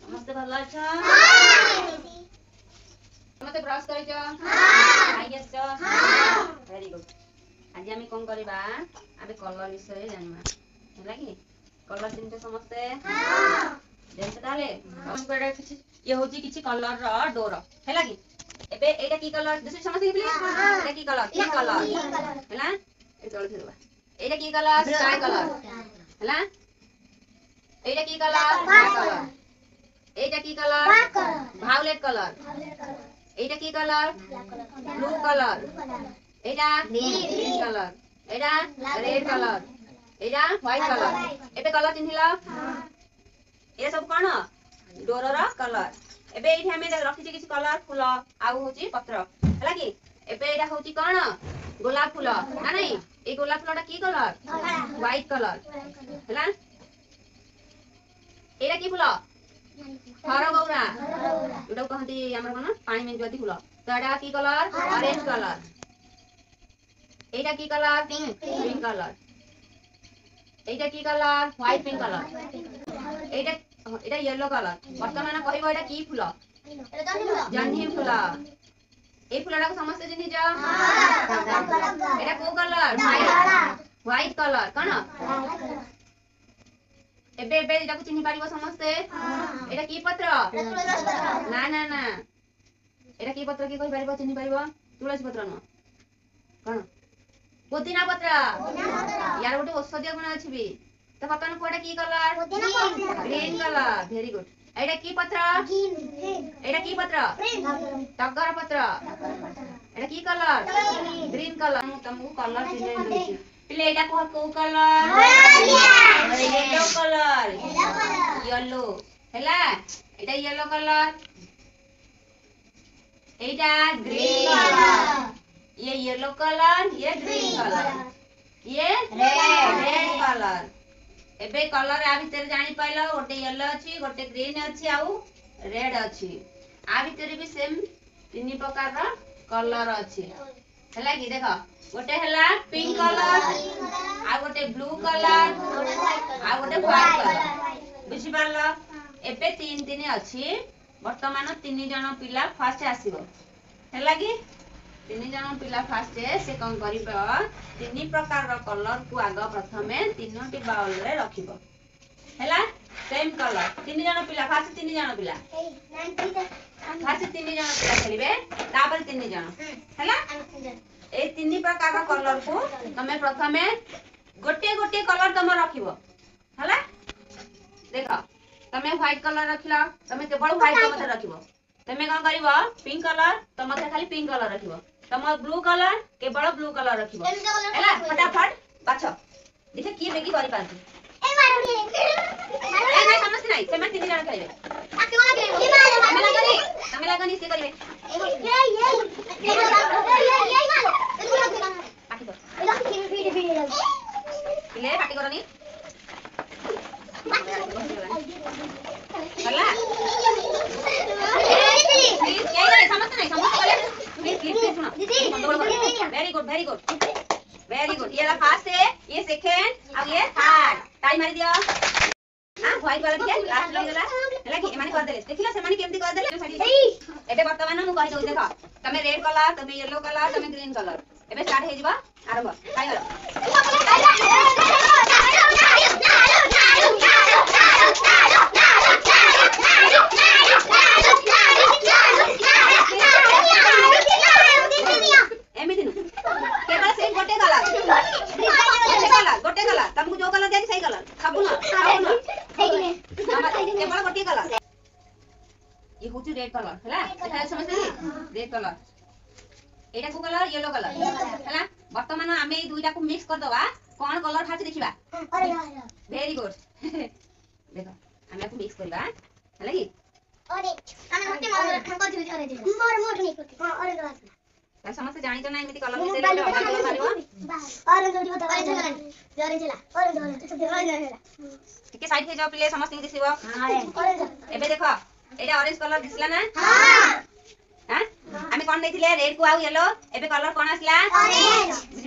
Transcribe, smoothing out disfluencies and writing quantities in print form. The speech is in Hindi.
समस्त भल अछ समस्त ब्रश कर वेरी गुड। आज आम कौन करवा आम कलर विषय जानवा है कि कलर चिन्ह समस्ते ये हूँ किसी कलर डोर है कि एबे एटा की कलर दूसरी समस्या एटा की कलर पिंक कलर हैला एटा की कलर स्काई कलर हैला एटा की कलर ब्लैक कलर एटा की कलर वायलेट कलर एटा की कलर ब्लू कलर एटा ग्रीन कलर एटा रेड कलर एटा व्हाइट कलर एबे कलर चिन्हिला ए सब कोन डोरर कलर एबे एठी हमें रखि छी किछि कलर फूल आउ होची पत्र हैला कि एबे एटा होची कोन गोलाप फूल ना नहीं ए गोलाप फूलटा की कलर व्हाइट कलर हैला एटा की फूल हरगौरा एटा कहंती हमर कोन पानी में ज्योति फूल तो एटा की कलर ऑरेंज कलर एटा की कलर पिंक कलर एटा की कलर व्हाइट पिंक कलर एटा एटा येलो कलर वर्तमान कहबो एटा की फूल जन्ही फूल ए फूलटा को समस्त जिनि जा एटा को कलर व्हाइट कलर कोन एबे एबे एटा को चिन्हि पारिबो समस्ते एटा की पत्र ना ना ना एटा की पत्र की कहि पारिबो चिन्हि पारिबो तुलसी पत्र न कोन पुदीना पत्र यार गोटे औषधीय गुण अछि भी तो पता न कोडा की colour green colour very good एटा की पत्र एटा की पत्र टगर पत्र एटा की कलर ग्रीन कलर तुमको कलर चिन्ह देछि पिले एटा को कलर येलो कलर येलो हैला एटा येलो कलर एटा ग्रीन कलर ये येलो कलर ये ग्रीन कलर ये रेड कलर एबे कलर आ भीतर जानि पाइलो गोटे येलो अछि गोटे ग्रीन अछि आउ रेड अछि आ भीतर भी सेम तीन प्रकार रो कलर अछि हैला कि देखो गोटे हैला पिंक कलर आ गोटे ब्लू कलर आ गोटे व्हाइट कलर बुझि पारलो एबे तीन तीन अछि वर्तमान तीन जण पिला फर्स्ट आसीबो हैला कि तीन जण पिला फास्ट से कौन करिबो तीन प्रकार रो कलर को आग प्रथमे तीनोटी बाउल रे रखिबो हैला सेम कलर तीन जण पिला फास्ट तीन जण पिला फास्ट तीन जण पिला खेलिबे तापर तीन जण हैला ए तीन प्रकार रो कलर को तमे प्रथमे गोटे गोटे कलर तम रखिबो हैला देखो तमे व्हाइट कलर रखिला तमे केवल व्हाइट तमे रखिबो तमे कोन करिवो पिंक कलर तमे खाली पिंक कलर रखिबो तम ब्लू कलर केवल ब्लू कलर रखिबो हैला फटाफट बाछो देखि की बेगी करि पांती ए मारोडी ए नहीं समझ नहीं से मैं तीन जण खाइबे तमे लागनी से करिवे ये पाटी कर ले पाटी करनी हला प्लीज क्या करे समझ नहीं प्लीज सुनो वेरी गुड ये ला फर्स्ट है ये सेकंड अब ये थर्ड टाइम मारी दियो हां व्हाइट वाला दिया लास्ट लग गेला हैला कि माने कर देले देखिला से माने केमती कर देले एबे वर्तमान मु कहि दउ देखो तमे रेड कलर तमे येलो कलर तमे ग्रीन कलर एबे स्टार्ट हे जिबा आरंभ टाइम मारो गोटे कलर तुमको जो कलर देख सही कलर खाबु ना केवल गोटे कलर ये होची रेड कलर हैला एटा समझली रेड कलर एटा को कलर येलो कलर हैला वर्तमान हमें ई दुईटा को मिक्स कर दवा कोन कलर खाची देखिबा वेरी गुड देखो हमें को मिक्स करबा हैला कि ऑरेंज हमें मोटे मोर कर दिबे ऑरेंज मोर मोट नहीं करते हां ऑरेंज कलर त समस्त जानि त ना एमिति कलर मिसे ले मारिबो ऑरेंज ओडी होता ऑरेंज ला ठीक साइड हे जाओ प्लीज समस्त दिसिबो हां ऑरेंज एबे देखो एटा ऑरेंज कलर दिसला ना हां हां हमें कोन देथिले रेड को आउ येलो एबे कलर कोन आसला ऑरेंज